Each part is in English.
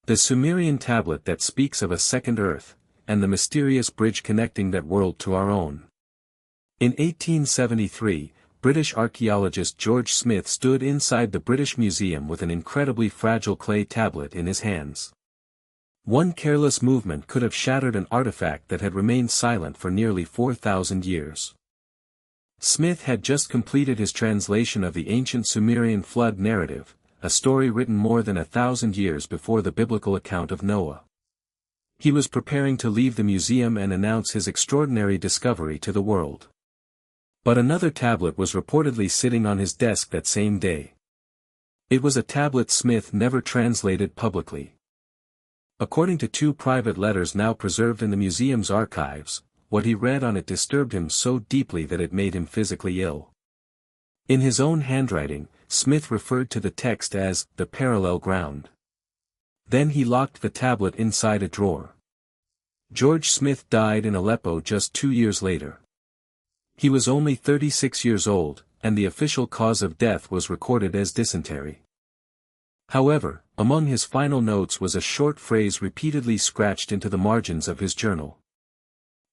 The Sumerian tablet that speaks of a second Earth, and the mysterious bridge connecting that world to our own. In 1873, British archaeologist George Smith stood inside the British Museum with an incredibly fragile clay tablet in his hands. One careless movement could have shattered an artifact that had remained silent for nearly 4,000 years. Smith had just completed his translation of the ancient Sumerian flood narrative, a story written more than 1,000 years before the biblical account of Noah. He was preparing to leave the museum and announce his extraordinary discovery to the world. But another tablet was reportedly sitting on his desk that same day. It was a tablet Smith never translated publicly. According to 2 private letters now preserved in the museum's archives, what he read on it disturbed him so deeply that it made him physically ill. In his own handwriting, Smith referred to the text as the parallel ground. Then he locked the tablet inside a drawer. George Smith died in Aleppo just 2 years later. He was only 36 years old, and the official cause of death was recorded as dysentery. However, among his final notes was a short phrase repeatedly scratched into the margins of his journal.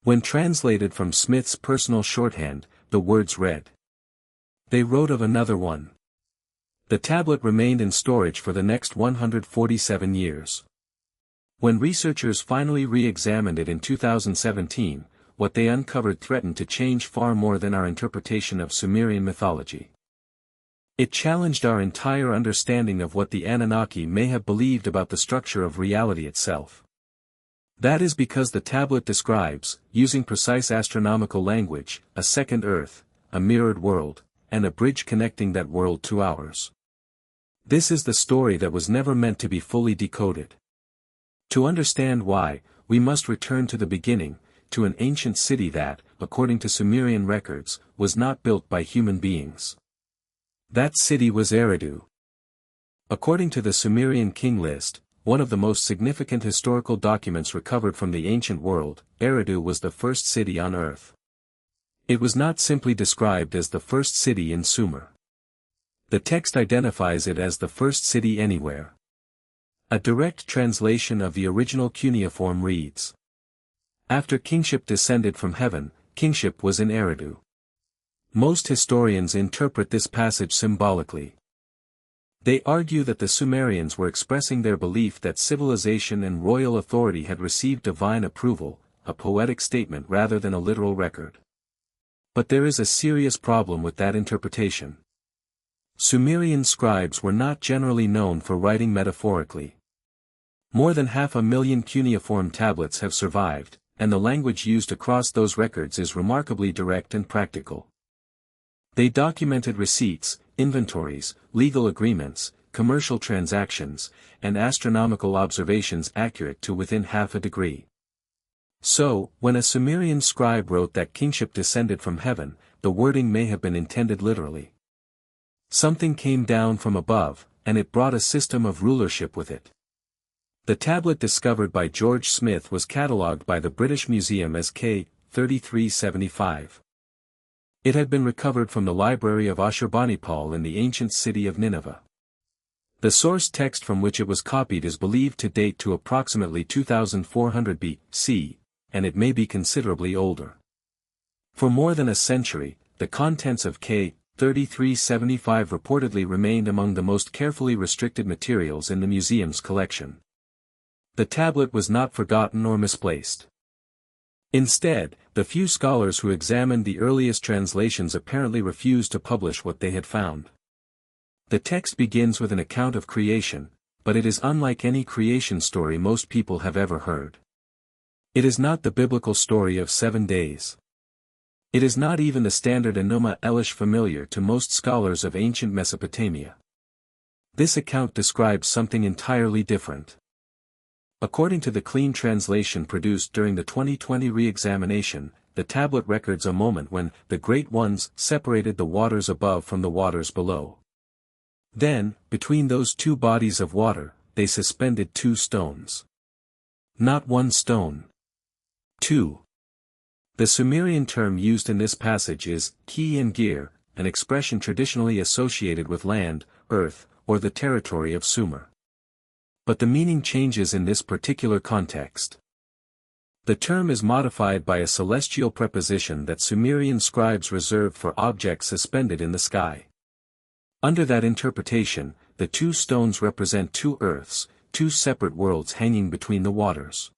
When translated from Smith's personal shorthand, the words read, "They wrote of another one." The tablet remained in storage for the next 147 years. When researchers finally re-examined it in 2017, what they uncovered threatened to change far more than our interpretation of Sumerian mythology. It challenged our entire understanding of what the Anunnaki may have believed about the structure of reality itself. That is because the tablet describes, using precise astronomical language, a second Earth, a mirrored world, and a bridge connecting that world to ours. This is the story that was never meant to be fully decoded. To understand why, we must return to the beginning, to an ancient city that, according to Sumerian records, was not built by human beings. That city was Eridu. According to the Sumerian king list, one of the most significant historical documents recovered from the ancient world, Eridu was the first city on Earth. It was not simply described as the first city in Sumer. The text identifies it as the first city anywhere. A direct translation of the original cuneiform reads, "After kingship descended from heaven, kingship was in Eridu." Most historians interpret this passage symbolically. They argue that the Sumerians were expressing their belief that civilization and royal authority had received divine approval, a poetic statement rather than a literal record. But there is a serious problem with that interpretation. Sumerian scribes were not generally known for writing metaphorically. More than 500,000 cuneiform tablets have survived, and the language used across those records is remarkably direct and practical. They documented receipts, inventories, legal agreements, commercial transactions, and astronomical observations accurate to within half a degree. So, when a Sumerian scribe wrote that kingship descended from heaven, the wording may have been intended literally. Something came down from above, and it brought a system of rulership with it. The tablet discovered by George Smith was catalogued by the British Museum as K. 3375. It had been recovered from the library of Ashurbanipal in the ancient city of Nineveh. The source text from which it was copied is believed to date to approximately 2400 BC, and it may be considerably older. For more than a century, the contents of K. 3375 reportedly remained among the most carefully restricted materials in the museum's collection. The tablet was not forgotten or misplaced. Instead, the few scholars who examined the earliest translations apparently refused to publish what they had found. The text begins with an account of creation, but it is unlike any creation story most people have ever heard. It is not the biblical story of 7 days. It is not even the standard Enuma Elish familiar to most scholars of ancient Mesopotamia. This account describes something entirely different. According to the clean translation produced during the 2020 re-examination, the tablet records a moment when the Great Ones separated the waters above from the waters below. Then, between those two bodies of water, they suspended 2 stones. Not 1 stone. 2. The Sumerian term used in this passage is ki and gir, an expression traditionally associated with land, earth, or the territory of Sumer. But the meaning changes in this particular context. The term is modified by a celestial preposition that Sumerian scribes reserved for objects suspended in the sky. Under that interpretation, the two stones represent two earths, two separate worlds hanging between the waters.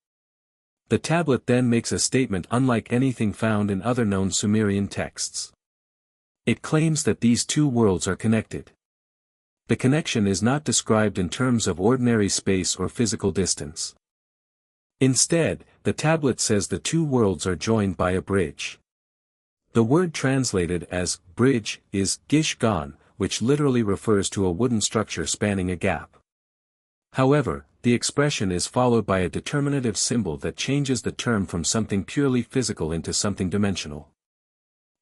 The tablet then makes a statement unlike anything found in other known Sumerian texts. It claims that these two worlds are connected. The connection is not described in terms of ordinary space or physical distance. Instead, the tablet says the two worlds are joined by a bridge. The word translated as bridge is gishgan, which literally refers to a wooden structure spanning a gap. However, the expression is followed by a determinative symbol that changes the term from something purely physical into something dimensional.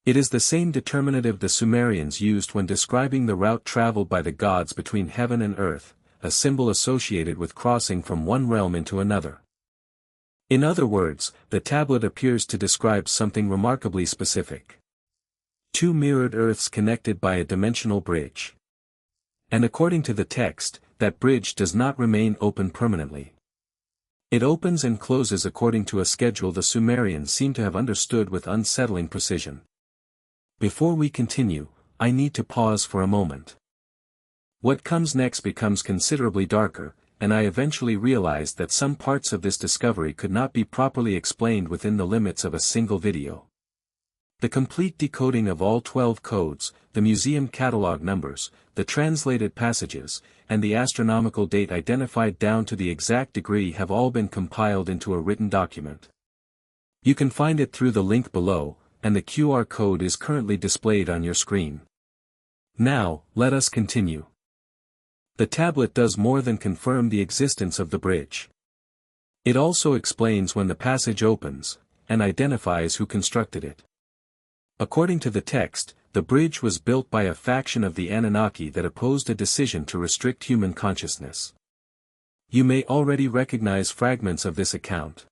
It is the same determinative the Sumerians used when describing the route traveled by the gods between heaven and earth, a symbol associated with crossing from one realm into another. In other words, the tablet appears to describe something remarkably specific. Two mirrored earths connected by a dimensional bridge. And according to the text, that bridge does not remain open permanently. It opens and closes according to a schedule the Sumerians seem to have understood with unsettling precision. Before we continue, I need to pause for a moment. What comes next becomes considerably darker, and I eventually realized that some parts of this discovery could not be properly explained within the limits of a single video. The complete decoding of all 12 codes, the museum catalog numbers, the translated passages, and the astronomical date identified down to the exact degree have all been compiled into a written document. You can find it through the link below, and the QR code is currently displayed on your screen. Now, let us continue. The tablet does more than confirm the existence of the bridge. It also explains when the passage opens, and identifies who constructed it. According to the text, the bridge was built by a faction of the Anunnaki that opposed a decision to restrict human consciousness. You may already recognize fragments of this account.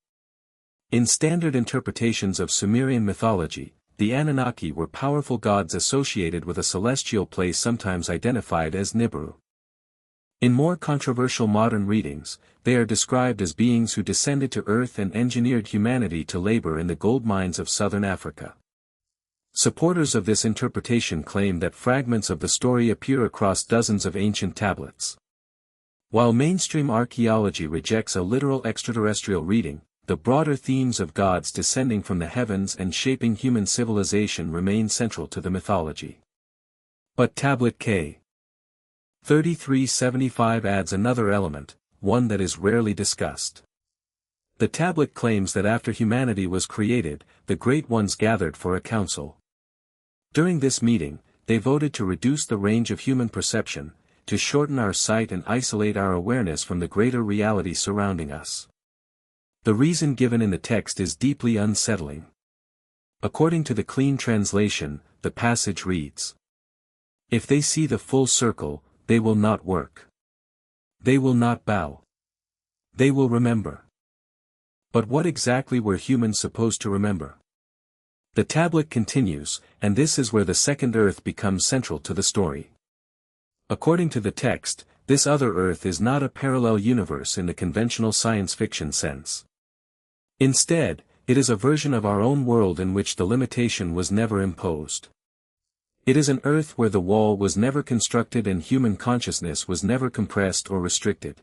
In standard interpretations of Sumerian mythology, the Anunnaki were powerful gods associated with a celestial place sometimes identified as Nibiru. In more controversial modern readings, they are described as beings who descended to Earth and engineered humanity to labor in the gold mines of southern Africa. Supporters of this interpretation claim that fragments of the story appear across dozens of ancient tablets. While mainstream archaeology rejects a literal extraterrestrial reading, the broader themes of gods descending from the heavens and shaping human civilization remain central to the mythology. But Tablet K. 3375 adds another element, one that is rarely discussed. The tablet claims that after humanity was created, the Great Ones gathered for a council. During this meeting, they voted to reduce the range of human perception, to shorten our sight and isolate our awareness from the greater reality surrounding us. The reason given in the text is deeply unsettling. According to the clean translation, the passage reads: "If they see the full circle, they will not work. They will not bow. They will remember." But what exactly were humans supposed to remember? The tablet continues, and this is where the second Earth becomes central to the story. According to the text, this other Earth is not a parallel universe in the conventional science fiction sense. Instead, it is a version of our own world in which the limitation was never imposed. It is an Earth where the wall was never constructed and human consciousness was never compressed or restricted.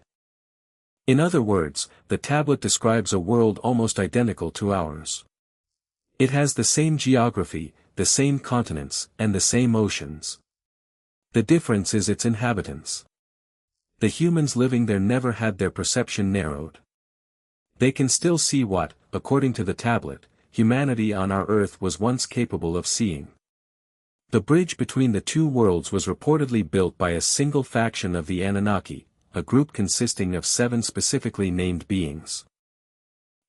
In other words, the tablet describes a world almost identical to ours. It has the same geography, the same continents, and the same oceans. The difference is its inhabitants. The humans living there never had their perception narrowed. They can still see what, according to the tablet, humanity on our Earth was once capable of seeing. The bridge between the two worlds was reportedly built by a single faction of the Anunnaki, a group consisting of 7 specifically named beings.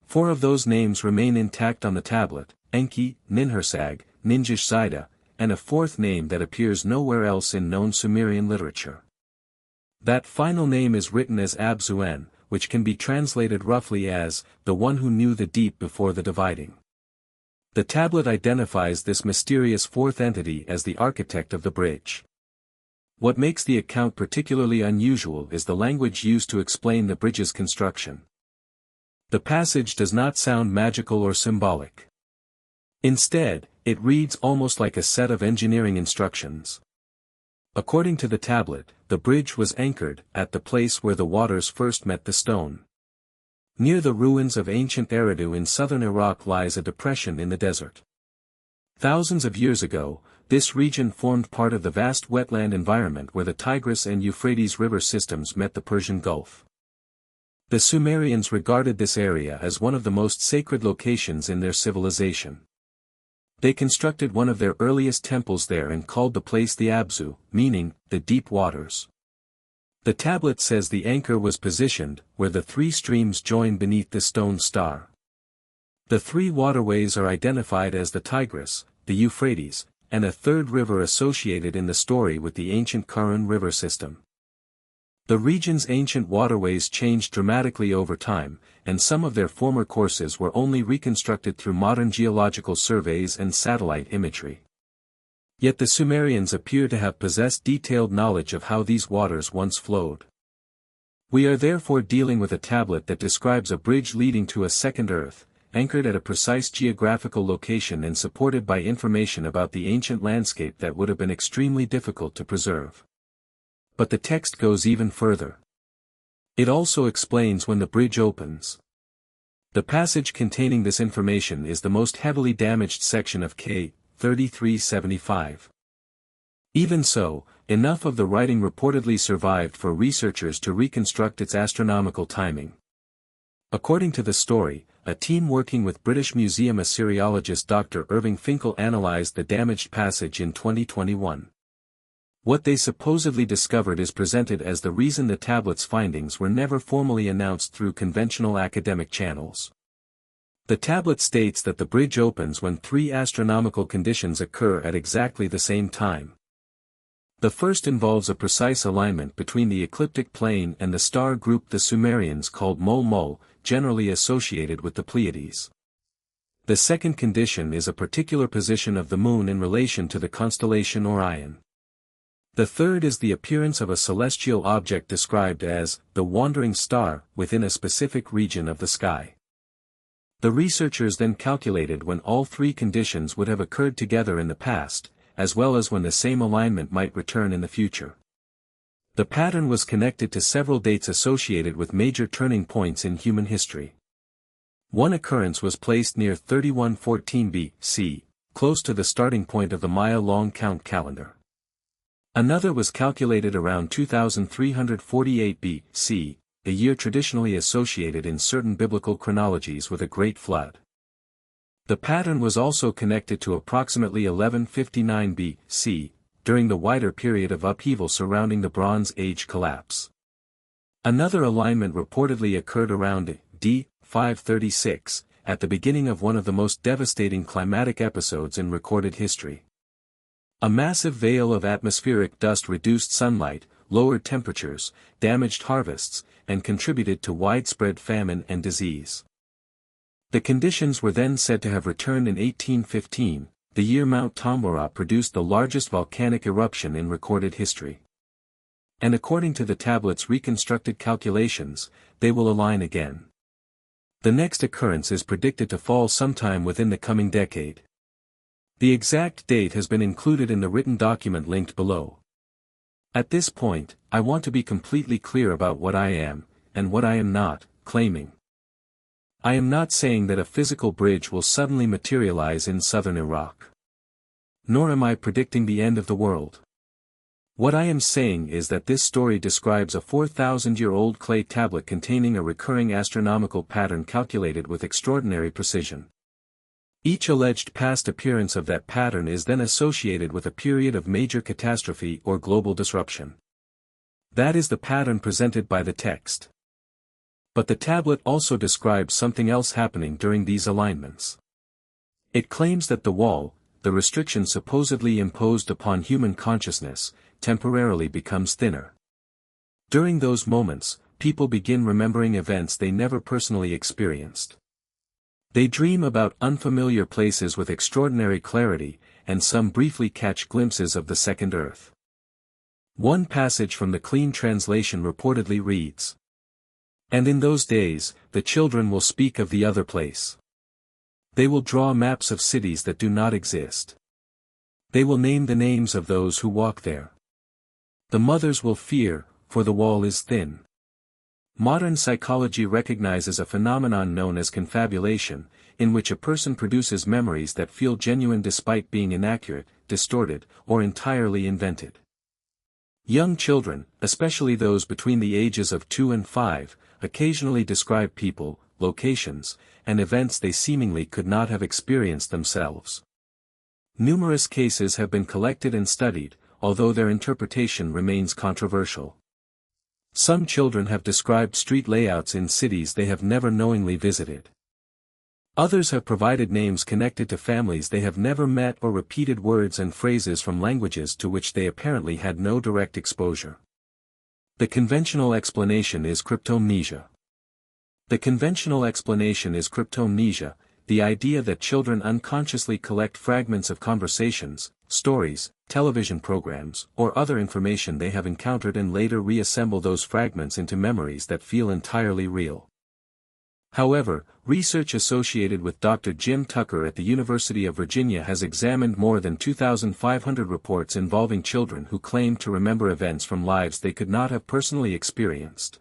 4 of those names remain intact on the tablet: Enki, Ninhursag, Ningish Zida, and a 4th name that appears nowhere else in known Sumerian literature. That final name is written as Ab-Zuen, which can be translated roughly as, the one who knew the deep before the dividing. The tablet identifies this mysterious 4th entity as the architect of the bridge. What makes the account particularly unusual is the language used to explain the bridge's construction. The passage does not sound magical or symbolic. Instead, it reads almost like a set of engineering instructions. According to the tablet, the bridge was anchored at the place where the waters first met the stone. Near the ruins of ancient Eridu in southern Iraq lies a depression in the desert. Thousands of years ago, this region formed part of the vast wetland environment where the Tigris and Euphrates river systems met the Persian Gulf. The Sumerians regarded this area as one of the most sacred locations in their civilization. They constructed one of their earliest temples there and called the place the Abzu, meaning, the deep waters. The tablet says the anchor was positioned where the three streams join beneath the stone star. The three waterways are identified as the Tigris, the Euphrates, and a third river associated in the story with the ancient Karun river system. The region's ancient waterways changed dramatically over time, and some of their former courses were only reconstructed through modern geological surveys and satellite imagery. Yet the Sumerians appear to have possessed detailed knowledge of how these waters once flowed. We are therefore dealing with a tablet that describes a bridge leading to a second Earth, anchored at a precise geographical location and supported by information about the ancient landscape that would have been extremely difficult to preserve. But the text goes even further. It also explains when the bridge opens. The passage containing this information is the most heavily damaged section of K. 3375. Even so, enough of the writing reportedly survived for researchers to reconstruct its astronomical timing. According to the story, a team working with British Museum Assyriologist Dr. Irving Finkel analyzed the damaged passage in 2021. What they supposedly discovered is presented as the reason the tablet's findings were never formally announced through conventional academic channels. The tablet states that the bridge opens when three astronomical conditions occur at exactly the same time. The first involves a precise alignment between the ecliptic plane and the star group the Sumerians called Mul-Mul, generally associated with the Pleiades. The second condition is a particular position of the moon in relation to the constellation Orion. The third is the appearance of a celestial object described as the wandering star within a specific region of the sky. The researchers then calculated when all three conditions would have occurred together in the past, as well as when the same alignment might return in the future. The pattern was connected to several dates associated with major turning points in human history. One occurrence was placed near 3114 BC, close to the starting point of the Maya-long count calendar. Another was calculated around 2348 BC, a year traditionally associated in certain biblical chronologies with a great flood. The pattern was also connected to approximately 1159 BC, during the wider period of upheaval surrounding the Bronze Age collapse. Another alignment reportedly occurred around d. 536, at the beginning of one of the most devastating climatic episodes in recorded history. A massive veil of atmospheric dust reduced sunlight, lowered temperatures, damaged harvests, and contributed to widespread famine and disease. The conditions were then said to have returned in 1815, the year Mount Tambora produced the largest volcanic eruption in recorded history. And according to the tablet's reconstructed calculations, they will align again. The next occurrence is predicted to fall sometime within the coming decade. The exact date has been included in the written document linked below. At this point, I want to be completely clear about what I am, and what I am not, claiming. I am not saying that a physical bridge will suddenly materialize in southern Iraq. Nor am I predicting the end of the world. What I am saying is that this story describes a 4,000-year-old clay tablet containing a recurring astronomical pattern calculated with extraordinary precision. Each alleged past appearance of that pattern is then associated with a period of major catastrophe or global disruption. That is the pattern presented by the text. But the tablet also describes something else happening during these alignments. It claims that the wall, the restriction supposedly imposed upon human consciousness, temporarily becomes thinner. During those moments, people begin remembering events they never personally experienced. They dream about unfamiliar places with extraordinary clarity, and some briefly catch glimpses of the second Earth. One passage from the clean translation reportedly reads, "And in those days, the children will speak of the other place. They will draw maps of cities that do not exist. They will name the names of those who walk there. The mothers will fear, for the wall is thin." Modern psychology recognizes a phenomenon known as confabulation, in which a person produces memories that feel genuine despite being inaccurate, distorted, or entirely invented. Young children, especially those between the ages of 2 and 5, occasionally describe people, locations, and events they seemingly could not have experienced themselves. Numerous cases have been collected and studied, although their interpretation remains controversial. Some children have described street layouts in cities they have never knowingly visited. Others have provided names connected to families they have never met or repeated words and phrases from languages to which they apparently had no direct exposure. The conventional explanation is cryptomnesia. The idea that children unconsciously collect fragments of conversations, stories, television programs, or other information they have encountered and later reassemble those fragments into memories that feel entirely real. However, research associated with Dr. Jim Tucker at the University of Virginia has examined more than 2,500 reports involving children who claim to remember events from lives they could not have personally experienced.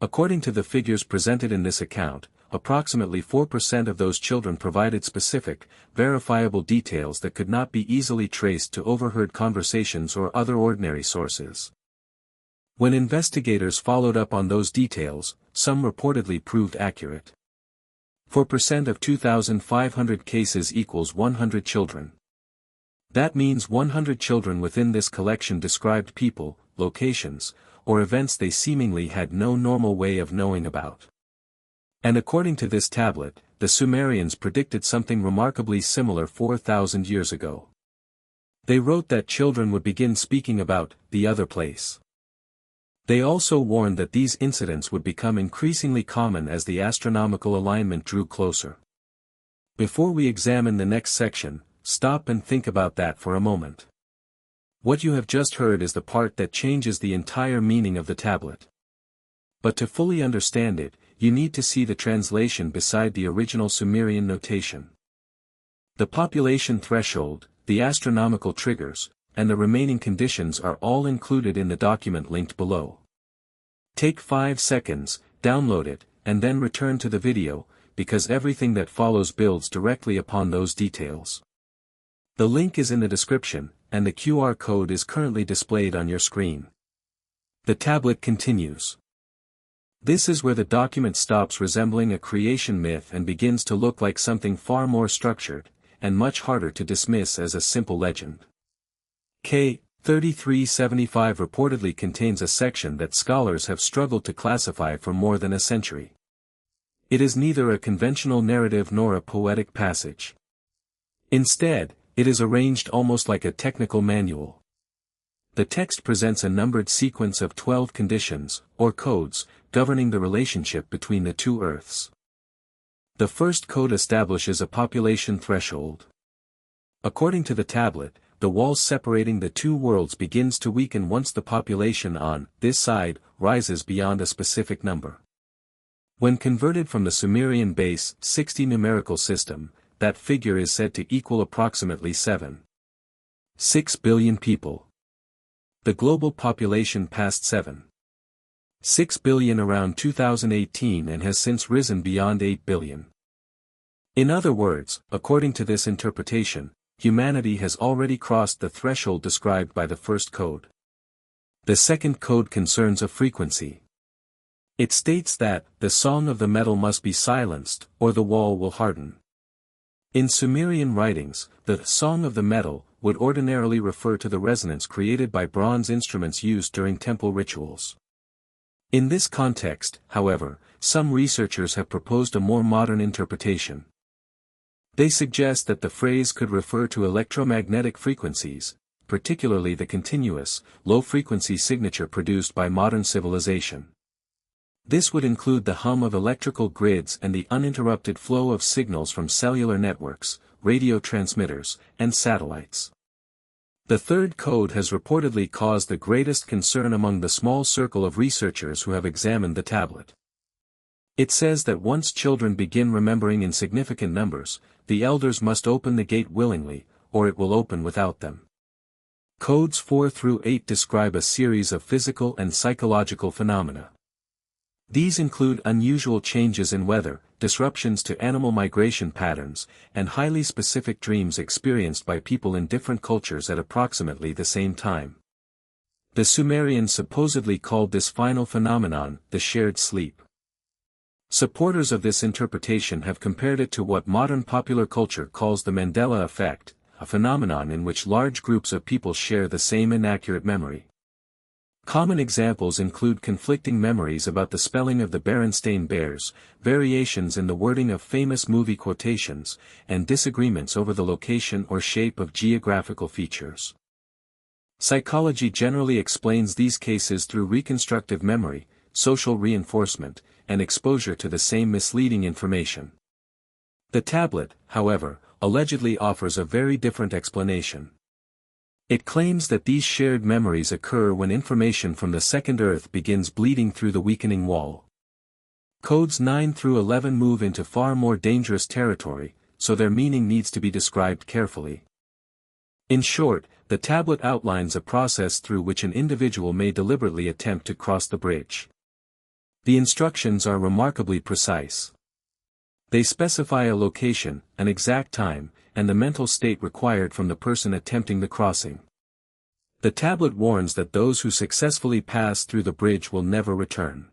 According to the figures presented in this account, approximately 4% of those children provided specific, verifiable details that could not be easily traced to overheard conversations or other ordinary sources. When investigators followed up on those details, some reportedly proved accurate. 4% of 2,500 cases equals 100 children. That means 100 children within this collection described people, locations, or events they seemingly had no normal way of knowing about. And according to this tablet, the Sumerians predicted something remarkably similar 4,000 years ago. They wrote that children would begin speaking about the other place. They also warned that these incidents would become increasingly common as the astronomical alignment drew closer. Before we examine the next section, stop and think about that for a moment. What you have just heard is the part that changes the entire meaning of the tablet. But to fully understand it, you need to see the translation beside the original Sumerian notation. The population threshold, the astronomical triggers, and the remaining conditions are all included in the document linked below. Take 5 seconds, download it, and then return to the video, because everything that follows builds directly upon those details. The link is in the description, and the QR code is currently displayed on your screen. The tablet continues. This is where the document stops resembling a creation myth and begins to look like something far more structured, and much harder to dismiss as a simple legend. K. 3375 reportedly contains a section that scholars have struggled to classify for more than a century. It is neither a conventional narrative nor a poetic passage. Instead, it is arranged almost like a technical manual. The text presents a numbered sequence of 12 conditions, or codes, governing the relationship between the two Earths. The first code establishes a population threshold. According to the tablet, the wall separating the two worlds begins to weaken once the population on this side rises beyond a specific number. When converted from the Sumerian base 60 numerical system, that figure is said to equal approximately 7.6 billion people. The global population passed 7.6 billion around 2018 and has since risen beyond 8 billion. In other words, according to this interpretation, humanity has already crossed the threshold described by the first code. The second code concerns a frequency. It states that the song of the metal must be silenced, or the wall will harden. In Sumerian writings, the song of the metal would ordinarily refer to the resonance created by bronze instruments used during temple rituals. In this context, however, some researchers have proposed a more modern interpretation. They suggest that the phrase could refer to electromagnetic frequencies, particularly the continuous, low-frequency signature produced by modern civilization. This would include the hum of electrical grids and the uninterrupted flow of signals from cellular networks, radio transmitters, and satellites. The third code has reportedly caused the greatest concern among the small circle of researchers who have examined the tablet. It says that once children begin remembering in significant numbers, the elders must open the gate willingly, or it will open without them. Codes 4 through 8 describe a series of physical and psychological phenomena. These include unusual changes in weather, disruptions to animal migration patterns, and highly specific dreams experienced by people in different cultures at approximately the same time. The Sumerians supposedly called this final phenomenon the shared sleep. Supporters of this interpretation have compared it to what modern popular culture calls the Mandela effect, a phenomenon in which large groups of people share the same inaccurate memory. Common examples include conflicting memories about the spelling of the Berenstain Bears, variations in the wording of famous movie quotations, and disagreements over the location or shape of geographical features. Psychology generally explains these cases through reconstructive memory, social reinforcement, and exposure to the same misleading information. The tablet, however, allegedly offers a very different explanation. It claims that these shared memories occur when information from the second Earth begins bleeding through the weakening wall. Codes 9 through 11 move into far more dangerous territory, so their meaning needs to be described carefully. In short, the tablet outlines a process through which an individual may deliberately attempt to cross the bridge. The instructions are remarkably precise. They specify a location, an exact time, and the mental state required from the person attempting the crossing. The tablet warns that those who successfully pass through the bridge will never return.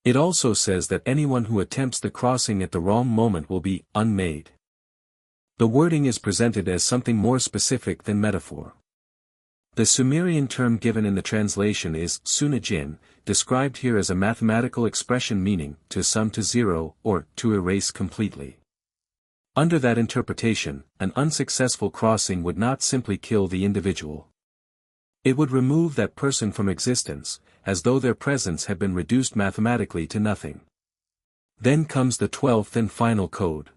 It also says that anyone who attempts the crossing at the wrong moment will be unmade. The wording is presented as something more specific than metaphor. The Sumerian term given in the translation is sunajin, described here as a mathematical expression meaning to sum to zero or to erase completely. Under that interpretation, an unsuccessful crossing would not simply kill the individual. It would remove that person from existence, as though their presence had been reduced mathematically to nothing. Then comes the 12th and final code.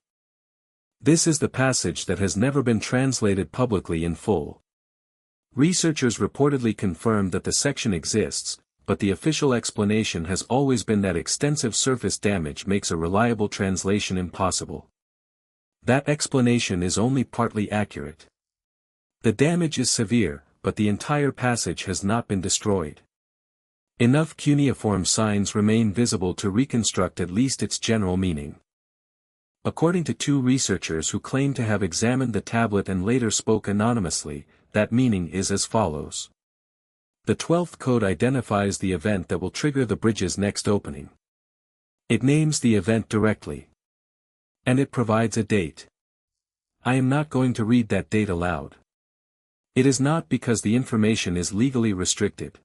This is the passage that has never been translated publicly in full. Researchers reportedly confirmed that the section exists, but the official explanation has always been that extensive surface damage makes a reliable translation impossible. That explanation is only partly accurate. The damage is severe, but the entire passage has not been destroyed. Enough cuneiform signs remain visible to reconstruct at least its general meaning. According to two researchers who claim to have examined the tablet and later spoke anonymously, that meaning is as follows. The 12th code identifies the event that will trigger the bridge's next opening. It names the event directly. And it provides a date. I am not going to read that date aloud. It is not because the information is legally restricted.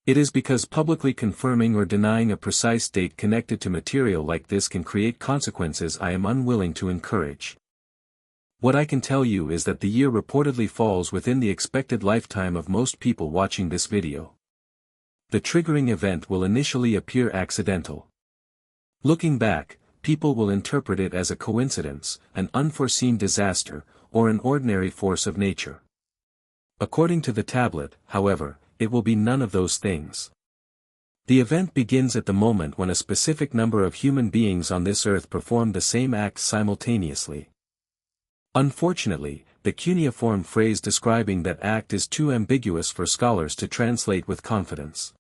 It is because publicly confirming or denying a precise date connected to material like this can create consequences I am unwilling to encourage. What I can tell you is that the year reportedly falls within the expected lifetime of most people watching this video. The triggering event will initially appear accidental. Looking back, people will interpret it as a coincidence, an unforeseen disaster, or an ordinary force of nature. According to the tablet, however, it will be none of those things. The event begins at the moment when a specific number of human beings on this earth perform the same act simultaneously. Unfortunately, the cuneiform phrase describing that act is too ambiguous for scholars to translate with confidence.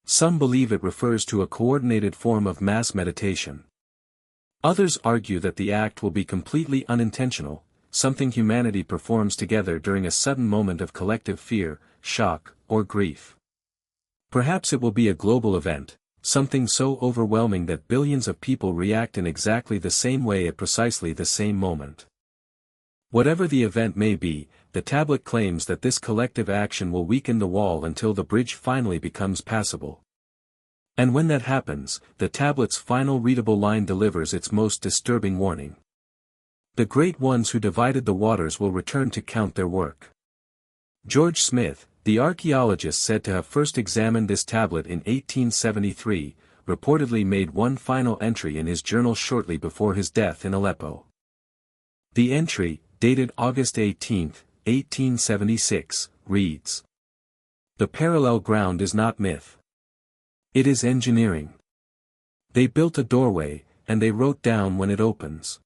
Some believe it refers to a coordinated form of mass meditation. Others argue that the act will be completely unintentional, something humanity performs together during a sudden moment of collective fear, shock, or grief. Perhaps it will be a global event, something so overwhelming that billions of people react in exactly the same way at precisely the same moment. Whatever the event may be, the tablet claims that this collective action will weaken the wall until the bridge finally becomes passable. And when that happens, the tablet's final readable line delivers its most disturbing warning. The great ones who divided the waters will return to count their work. George Smith, the archaeologist said to have first examined this tablet in 1873, reportedly made one final entry in his journal shortly before his death in Aleppo. The entry, dated August 18, 1876, reads: "The parallel ground is not myth. It is engineering. They built a doorway, and they wrote down when it opens.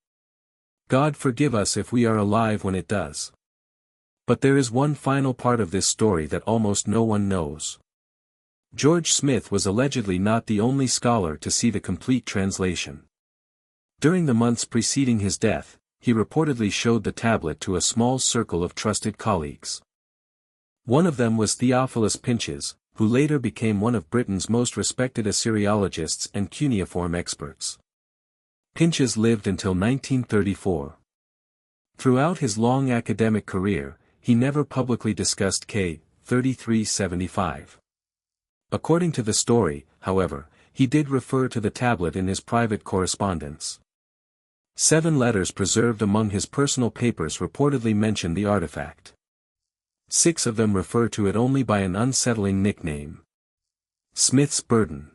God forgive us if we are alive when it does. But there is one final part of this story that almost no one knows." George Smith was allegedly not the only scholar to see the complete translation. During the months preceding his death, he reportedly showed the tablet to a small circle of trusted colleagues. One of them was Theophilus Pinches, who later became one of Britain's most respected Assyriologists and cuneiform experts. Pinches lived until 1934. Throughout his long academic career, he never publicly discussed K. 3375. According to the story, however, he did refer to the tablet in his private correspondence. 7 letters preserved among his personal papers reportedly mention the artifact. 6 of them refer to it only by an unsettling nickname: Smith's Burden.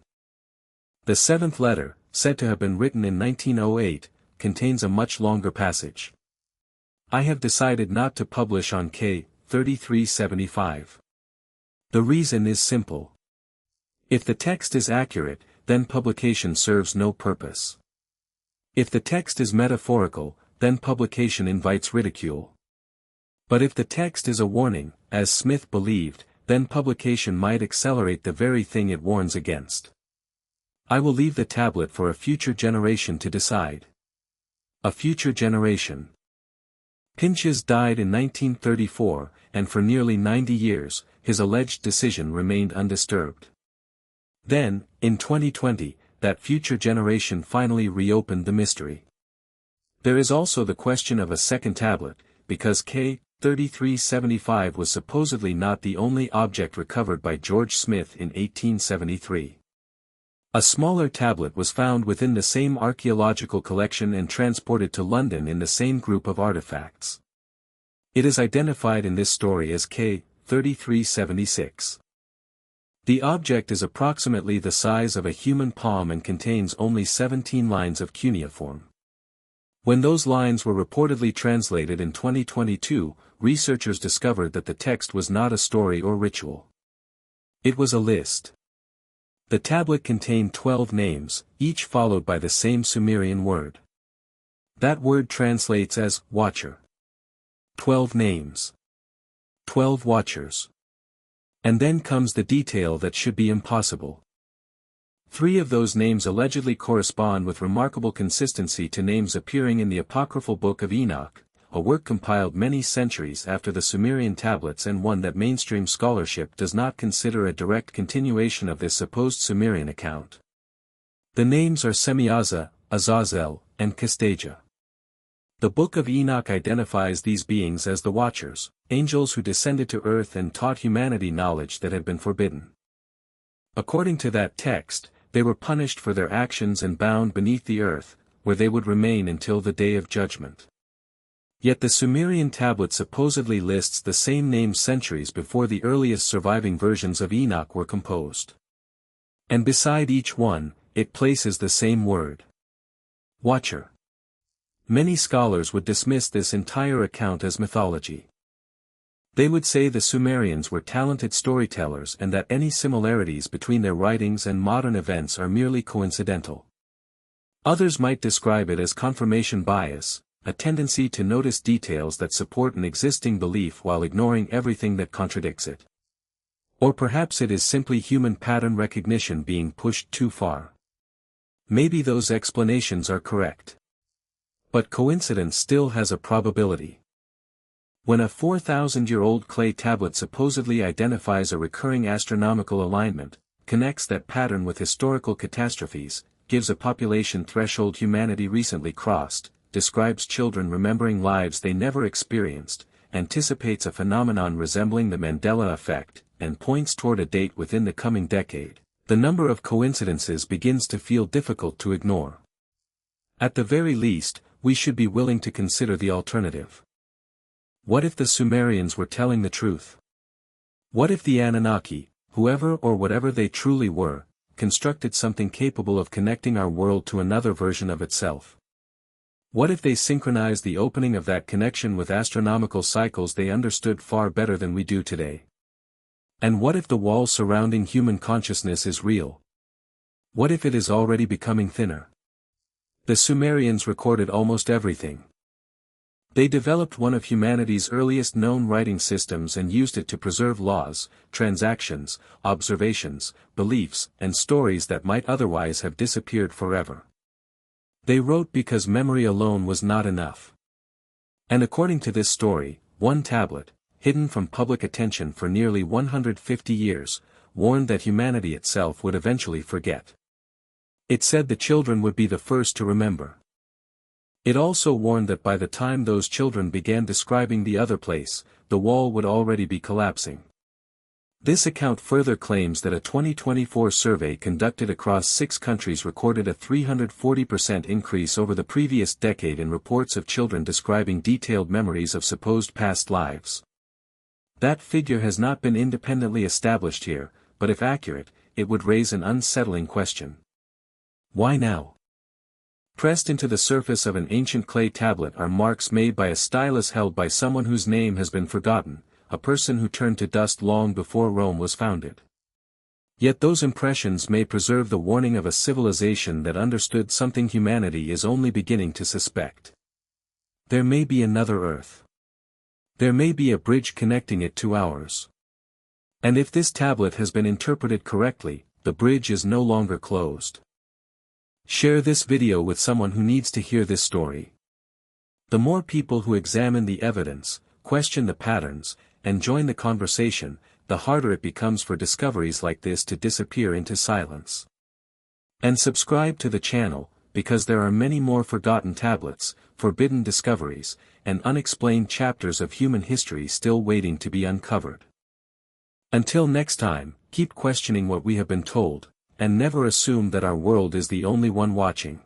The 7th letter, said to have been written in 1908, contains a much longer passage. "I have decided not to publish on K. 3375. The reason is simple. If the text is accurate, then publication serves no purpose. If the text is metaphorical, then publication invites ridicule. But if the text is a warning, as Smith believed, then publication might accelerate the very thing it warns against. I will leave the tablet for a future generation to decide." A future generation. Pinches died in 1934, and for nearly 90 years, his alleged decision remained undisturbed. Then, in 2020, that future generation finally reopened the mystery. There is also the question of a second tablet, because K. 3375 was supposedly not the only object recovered by George Smith in 1873. A smaller tablet was found within the same archaeological collection and transported to London in the same group of artifacts. It is identified in this story as K. 3376. The object is approximately the size of a human palm and contains only 17 lines of cuneiform. When those lines were reportedly translated in 2022, researchers discovered that the text was not a story or ritual. It was a list. The tablet contained 12 names, each followed by the same Sumerian word. That word translates as watcher. 12 names. 12 watchers. And then comes the detail that should be impossible. 3 of those names allegedly correspond with remarkable consistency to names appearing in the apocryphal Book of Enoch, a work compiled many centuries after the Sumerian tablets and one that mainstream scholarship does not consider a direct continuation of this supposed Sumerian account. The names are Semyaza, Azazel, and Kastaja. The Book of Enoch identifies these beings as the Watchers, angels who descended to earth and taught humanity knowledge that had been forbidden. According to that text, they were punished for their actions and bound beneath the earth, where they would remain until the day of judgment. Yet the Sumerian tablet supposedly lists the same names centuries before the earliest surviving versions of Enoch were composed. And beside each one, it places the same word: Watcher. Many scholars would dismiss this entire account as mythology. They would say the Sumerians were talented storytellers and that any similarities between their writings and modern events are merely coincidental. Others might describe it as confirmation bias, a tendency to notice details that support an existing belief while ignoring everything that contradicts it. Or perhaps it is simply human pattern recognition being pushed too far. Maybe those explanations are correct. But coincidence still has a probability. When a 4,000-year-old clay tablet supposedly identifies a recurring astronomical alignment, connects that pattern with historical catastrophes, gives a population threshold humanity recently crossed, describes children remembering lives they never experienced, anticipates a phenomenon resembling the Mandela effect, and points toward a date within the coming decade, the number of coincidences begins to feel difficult to ignore. At the very least, we should be willing to consider the alternative. What if the Sumerians were telling the truth? What if the Anunnaki, whoever or whatever they truly were, constructed something capable of connecting our world to another version of itself? What if they synchronized the opening of that connection with astronomical cycles they understood far better than we do today? And what if the wall surrounding human consciousness is real? What if it is already becoming thinner? The Sumerians recorded almost everything. They developed one of humanity's earliest known writing systems and used it to preserve laws, transactions, observations, beliefs, and stories that might otherwise have disappeared forever. They wrote because memory alone was not enough. And according to this story, one tablet, hidden from public attention for nearly 150 years, warned that humanity itself would eventually forget. It said the children would be the first to remember. It also warned that by the time those children began describing the other place, the wall would already be collapsing. This account further claims that a 2024 survey conducted across 6 countries recorded a 340% increase over the previous decade in reports of children describing detailed memories of supposed past lives. That figure has not been independently established here, but if accurate, it would raise an unsettling question. Why now? Pressed into the surface of an ancient clay tablet are marks made by a stylus held by someone whose name has been forgotten, a person who turned to dust long before Rome was founded. Yet those impressions may preserve the warning of a civilization that understood something humanity is only beginning to suspect. There may be another Earth. There may be a bridge connecting it to ours. And if this tablet has been interpreted correctly, the bridge is no longer closed. Share this video with someone who needs to hear this story. The more people who examine the evidence, question the patterns, and join the conversation, the harder it becomes for discoveries like this to disappear into silence. And subscribe to the channel, because there are many more forgotten tablets, forbidden discoveries, and unexplained chapters of human history still waiting to be uncovered. Until next time, keep questioning what we have been told, and never assume that our world is the only one watching.